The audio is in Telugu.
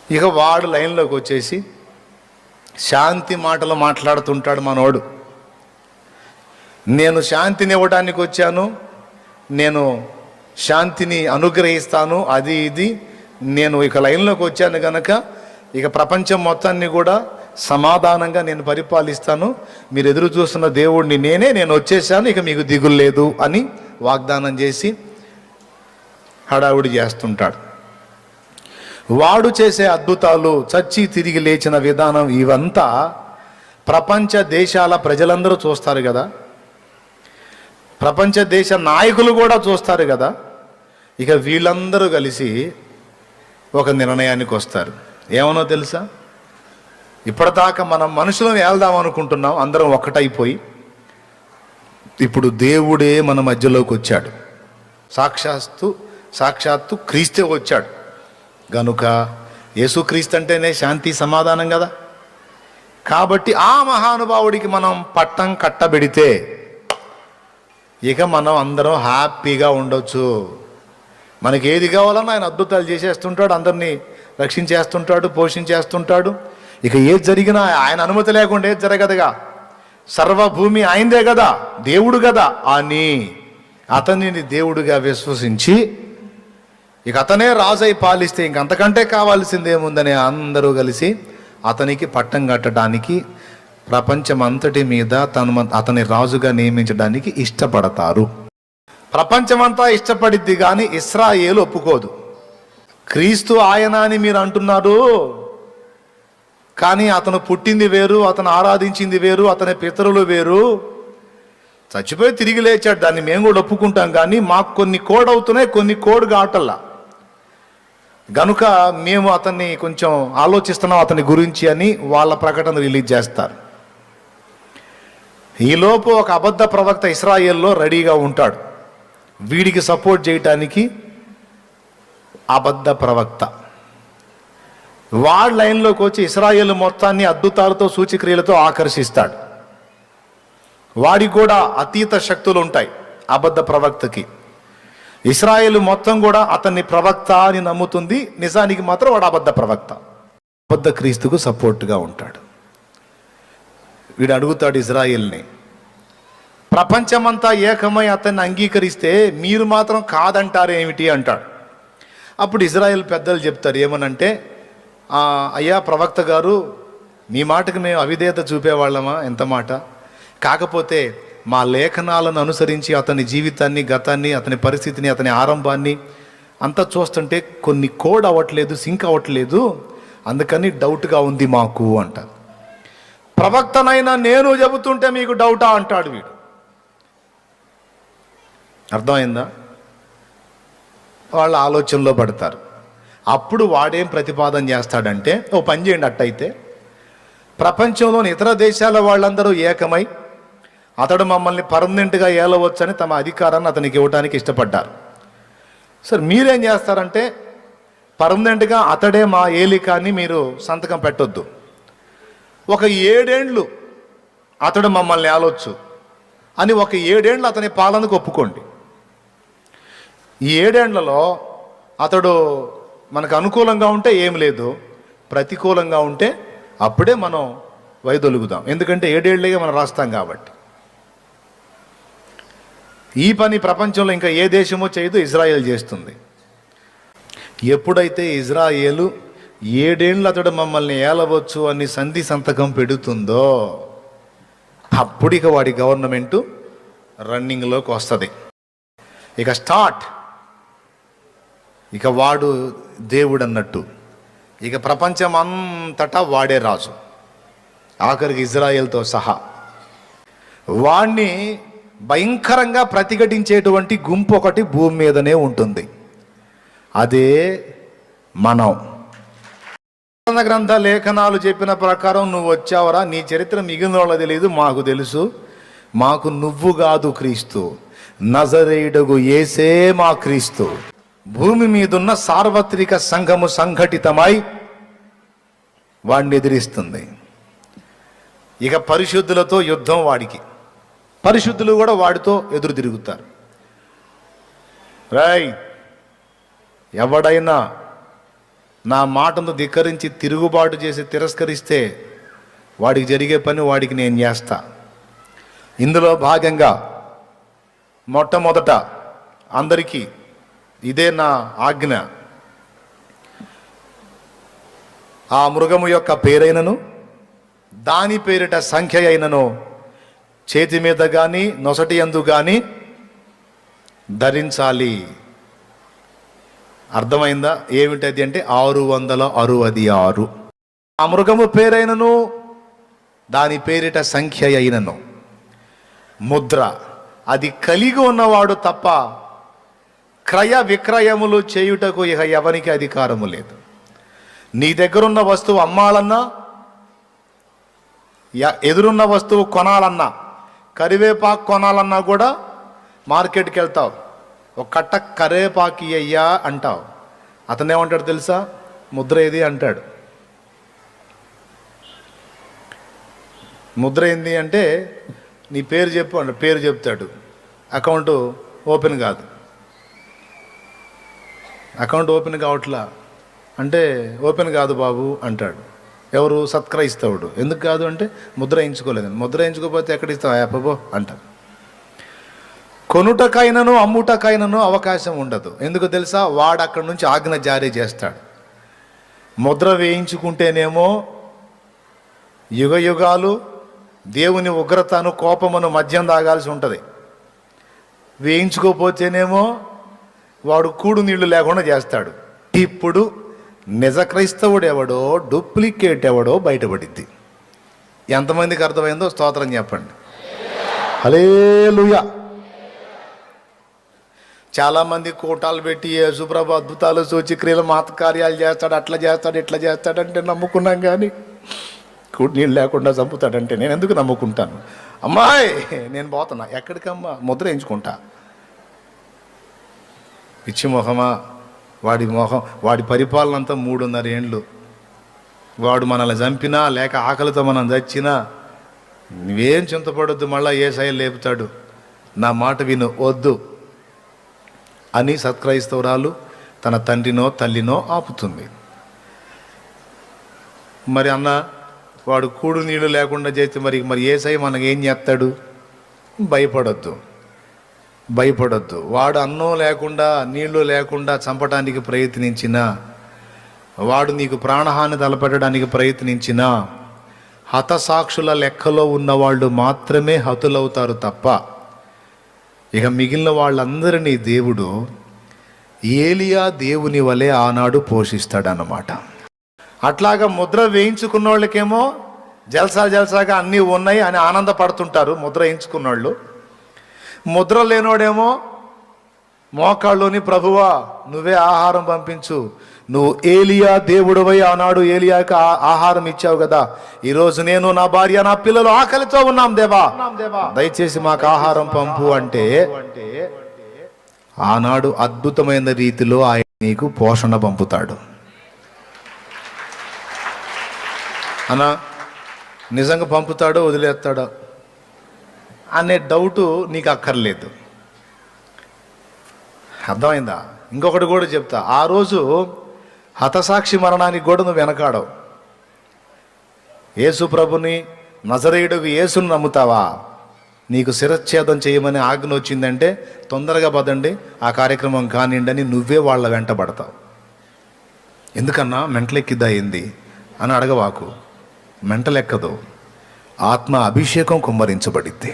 ఇక వాడు లైన్లోకి వచ్చేసి శాంతి మాటలు మాట్లాడుతుంటాడు మనోడు. నేను శాంతిని ఇవ్వడానికి వచ్చాను, నేను శాంతిని అనుగ్రహిస్తాను, అది ఇది, నేను ఇక లైన్లోకి వచ్చాను కనుక ఇక ప్రపంచం మొత్తాన్ని కూడా సమాధానంగా నేను పరిపాలిస్తాను, మీరు ఎదురు చూస్తున్న దేవుడిని నేను వచ్చేసాను, ఇక మీకు దిగులు లేదు అని వాగ్దానం చేసి హడావుడి చేస్తుంటాడు. వాడు చేసే అద్భుతాలు, చచ్చి తిరిగి లేచిన విధానం, ఇవంతా ప్రపంచ దేశాల ప్రజలందరూ చూస్తారు కదా, ప్రపంచ దేశ నాయకులు కూడా చూస్తారు కదా. ఇక వీళ్ళందరూ కలిసి ఒక నిర్ణయానికి వస్తారు. ఏమనో తెలుసా? ఇప్పటిదాకా మనం మనుషులను వెళ్దాం అనుకుంటున్నాం, అందరం ఒక్కటైపోయి, ఇప్పుడు దేవుడే మన మధ్యలోకి వచ్చాడు. సాక్షాత్తు క్రీస్తే వచ్చాడు గనుక యేసుక్రీస్తు అంటేనే శాంతి సమాధానం కదా. కాబట్టి ఆ మహానుభావుడికి మనం పట్టం కట్టబెడితే ఇక మనం అందరం హ్యాపీగా ఉండొచ్చు. మనకి ఏది కావాలన్నా ఆయన అద్భుతాలు చేసేస్తుంటాడు, అందరినీ రక్షించేస్తుంటాడు, పోషించేస్తుంటాడు. ఇక ఏది జరిగినా ఆయన అనుమతి లేకుండా ఏది జరగదుగా, సర్వభూమి ఆయనదే కదా, దేవుడు కదా అని అతనిని దేవుడిగా విశ్వసించి ఇక అతనే రాజై పాలిస్తే ఇంకంతకంటే కావాల్సిందేముందని అందరూ కలిసి అతనికి పట్టం కట్టడానికి, ప్రపంచమంతటి మీద అతని రాజుగా నియమించడానికి ఇష్టపడతారు. ప్రపంచమంతా ఇష్టపడిద్ది కానీ ఇశ్రాయేలు ఒప్పుకోదు. క్రీస్తు ఆయన అని మీరు అంటున్నారు, కానీ అతను పుట్టింది వేరు, అతను ఆరాధించింది వేరు, అతని పితరులు వేరు. చచ్చిపోయి తిరిగి లేచాడు, దాన్ని మేము కూడా ఒప్పుకుంటాం, కానీ మాకు కొన్ని కోడ్ అవుతున్నాయి, కొన్ని కోడ్ కావటల్లా, గనుక మేము అతన్ని కొంచెం ఆలోచిస్తున్నాం అతని గురించి అని వాళ్ళ ప్రకటన రిలీజ్ చేస్తారు. ఈలోపు ఒక అబద్ధ ప్రవక్త ఇశ్రాయేల్లో రెడీగా ఉంటాడు, వీడికి సపోర్ట్ చేయటానికి. అబద్ధ ప్రవక్త వాడి లైన్లోకి వచ్చి ఇశ్రాయేల్ మొత్తాన్ని అద్భుతాలతో సూచక్రియలతో ఆకర్షిస్తాడు. వాడికి కూడా అతీత శక్తులు ఉంటాయి అబద్ధ ప్రవక్తకి. ఇశ్రాయేలు మొత్తం కూడా అతన్ని ప్రవక్త అని నమ్ముతుంది, నిజానికి మాత్రం వాడు అబద్ధ ప్రవక్త, అబద్ధ క్రీస్తుకు సపోర్ట్గా ఉంటాడు. వీడు అడుగుతాడు ఇజ్రాయేల్ని, ప్రపంచమంతా ఏకమై అతన్ని అంగీకరిస్తే మీరు మాత్రం కాదంటారేమిటి అంటాడు. అప్పుడు ఇజ్రాయేల్ పెద్దలు చెప్తారు ఏమనంటే, అయ్యా ప్రవక్త గారు, మీ మాటకు మేము అవిధేయత చూపేవాళ్ళమా, ఎంత మాట, కాకపోతే మా లేఖనాలను అనుసరించి అతని జీవితాన్ని, గతాన్ని, అతని పరిస్థితిని, అతని ఆరంభాన్ని అంతా చూస్తుంటే కొన్ని కోడ్ అవ్వట్లేదు, సింక్ అవ్వట్లేదు, అందుకని డౌట్గా ఉంది మాకు అంటారు. ప్రవక్తనైనా నేను చెబుతుంటే మీకు డౌటా అంటాడు వీడు. అర్థమైందా? వాళ్ళ ఆలోచనలో పడతారు. అప్పుడు వాడేం ప్రతిపాదన చేస్తాడంటే, ఓ పని చేయండి, అట్టయితే ప్రపంచంలోని ఇతర దేశాల వాళ్ళందరూ ఏకమై అతడు మమ్మల్ని పర్మనెంట్గా ఏలవచ్చని తమ అధికారాన్ని అతనికి ఇవ్వడానికి ఇష్టపడ్డారు. సరే మీరేం చేస్తారంటే, పర్మనెంట్గా అతడే మా ఏలికాన్ని మీరు సంతకం పెట్టొద్దు, ఒక 7 ఏళ్ళు అతడు మమ్మల్ని ఏలొచ్చు అని ఒక 7 ఏళ్ళు అతని పాలనకు ఒప్పుకోండి. ఈ 7 ఏళ్లలో అతడు మనకు అనుకూలంగా ఉంటే ఏం లేదు, ప్రతికూలంగా ఉంటే అప్పుడే మనం వైదొలుగుదాం, ఎందుకంటే 7 ఏళ్ళగా మనం రాస్తాం కాబట్టి. ఈ పని ప్రపంచంలో ఇంకా ఏ దేశమో చేయదు, ఇజ్రాయేల్ చేస్తుంది. ఎప్పుడైతే ఇజ్రాయేలు 7 ఏళ్ళు అతడు మమ్మల్ని ఏలవచ్చు అని సంధి సంతకం పెడుతుందో అప్పుడు ఇక వాడి గవర్నమెంటు రన్నింగ్లోకి వస్తుంది. ఇక స్టార్ట్, ఇక వాడు దేవుడు అన్నట్టు, ఇక ప్రపంచం అంతటా వాడే రాజు, ఆఖరికి ఇజ్రాయేల్తో సహా. వాణ్ణి భయంకరంగా ప్రతిఘటించేటువంటి గుంపు ఒకటి భూమి మీదనే ఉంటుంది, అదే మనం. గ్రంథ లేఖనాలు చెప్పిన ప్రకారం నువ్వు వచ్చావరా, నీ చరిత్ర మిగిలిన వాళ్ళకి తెలియదు, మాకు తెలుసు, మాకు నువ్వు కాదు క్రీస్తు, నజరేయుడగు యేసే మా క్రీస్తు. భూమి మీదున్న సార్వత్రిక సంఘము సంఘటితమై వాడిని ఎదిరిస్తుంది. ఇక పరిశుద్ధులతో యుద్ధం వాడికి, పరిశుద్ధులు కూడా వాడితో ఎదురు తిరుగుతారు. ఎవడైనా నా మాటను ధిక్కరించి తిరుగుబాటు చేసి తిరస్కరిస్తే వాడికి జరిగే పని వాడికి నేను చేస్తా. ఇందులో భాగంగా మొట్టమొదట అందరికీ ఇదే నా ఆజ్ఞ. ఆ మృగము యొక్క పేరైనను దాని పేరిట సంఖ్య అయినను చేతి మీద కానీ నొసటి యందు కానీ ధరించాలి. అర్థమైందా? ఏమిటది అంటే 666. ఆ మృగము పేరైనను దాని పేరిట సంఖ్య అయినను ముద్ర అది కలిగి ఉన్నవాడు తప్ప క్రయ విక్రయములు చేయుటకు ఇక ఎవరికి అధికారము లేదు. నీ దగ్గరున్న వస్తువు అమ్మాలన్నా, ఎదురున్న వస్తువు కొనాలన్నా, కరివేపాకు కొనాలన్నా కూడా మార్కెట్కి వెళ్తావు. ఒక కట్ట కరివేపాకు అయ్యా అంటావు. అతనేమంటాడు తెలుసా? ముద్ర ఏది అంటాడు. ముద్ర ఏంది అంటే నీ పేరు చెప్పు అంటే పేరు చెప్తాడు. అకౌంట్ ఓపెన్ కాదు. అకౌంట్ ఓపెన్ కావట్లా అంటే ఓపెన్ కాదు బాబు అంటాడు. ఎవరు? సత్క్రైస్తవుడు. ఎందుకు కాదు అంటే ముద్ర వేయించుకోలేదని. ముద్ర వేయించుకోకపోతే ఎక్కడ ఇస్తావు యాపబో అంటారు. కొనుటకైనను అమ్ముటకైనను అవకాశం ఉండదు. ఎందుకు తెలుసా? వాడు అక్కడి నుంచి ఆజ్ఞ జారీ చేస్తాడు. ముద్ర వేయించుకుంటేనేమో యుగ యుగాలు దేవుని ఉగ్రతను కోపమును మద్యం తాగాల్సి ఉంటుంది. వేయించుకోపోతేనేమో వాడు కూడు నీళ్లు లేకుండా చేస్తాడు. ఇప్పుడు నిజ క్రైస్తవుడు ఎవడో డూప్లికేట్ ఎవడో బయటపడిద్ది. ఎంతమందికి అర్థమైందో స్తోత్రం చెప్పండి. హల్లెలూయా. చాలామంది కూటాలు పెట్టి యేసుప్రభు అద్భుతాలు సూచక్రియలు మాతకార్యాలు చేస్తాడు, అట్లా చేస్తాడు, ఇట్లా చేస్తాడంటే నమ్ముకున్నాం. కానీ కూడు నీళ్ళు లేకుండా చంపుతాడంటే నేను ఎందుకు నమ్ముకుంటాను? అమ్మాయి నేను పోతున్నా. ఎక్కడికమ్మా? ముద్ర వేయించుకుంటా. పిచ్చి మొహమా? వాడి పరిపాలన అంతా 3.5 ఏండ్లు. వాడు మనల్ని చంపినా లేక ఆకలితో మనం చచ్చినా నువ్వేం చింతపడొద్దు, మళ్ళా యేసయ్య లేపుతాడు. నా మాట విను, వద్దు అని సత్క్రైస్తవురాలు తన తండ్రినో తల్లినో ఆపుతుంది. మరి అన్న వాడు కూడు నీళ్ళు లేకుండా చేస్తే మరి యేసయ్య మనకి ఏం చేస్తాడు? భయపడొద్దు. వాడు అన్నం లేకుండా నీళ్లు లేకుండా చంపడానికి ప్రయత్నించినా, వాడు నీకు ప్రాణహాని తలపెట్టడానికి ప్రయత్నించినా హతసాక్షుల లెక్కలో ఉన్నవాళ్ళు మాత్రమే హతులవుతారు తప్ప ఇక మిగిలిన వాళ్ళందరినీ దేవుడు ఏలియా దేవుని వలె ఆనాడు పోషిస్తాడన్నమాట. అట్లాగా ముద్ర వేయించుకున్న వాళ్ళకేమో జల్సాగా అన్నీ ఉన్నాయి అని ఆనందపడుతుంటారు ముద్ర వేయించుకున్నోళ్ళు. ముద్ర లేనోడేమో మోకాళ్ళలోని ప్రభువా నువ్వే ఆహారం పంపించు, నువ్వు ఏలియా దేవుడివై ఆనాడు ఏలియాకి ఆహారం ఇచ్చావు కదా, ఈరోజు నేను నా భార్య నా పిల్లలు ఆకలితో ఉన్నాం దేవా, దయచేసి మాకు ఆహారం పంపు అంటే ఆనాడు అద్భుతమైన రీతిలో ఆయన నీకు పోషణ పంపుతాడు. అన్నా నిజంగా పంపుతాడో వదిలేస్తాడో అనే డౌటు నీకు అక్కర్లేదు. అర్థమైందా? ఇంకొకటి కూడా చెప్తా. ఆ రోజు హతసాక్షి మరణానికి కూడా నువ్వు వెనకాడవు. యేసు ప్రభుని నజరేయుడుకు యేసును నమ్ముతావా? నీకు శిరచ్ఛేదం చేయమని ఆజ్ఞ వచ్చిందంటే తొందరగా పదండి ఆ కార్యక్రమం కానివ్వండి అని నువ్వే వాళ్ళ వెంట పడతావు. ఎందుకన్నా మెంటలెక్కిద్దా ఏంది అని అడగవాకు. మెంటలెక్కదు. ఆత్మ అభిషేకం కుమ్మరించబడిద్ది.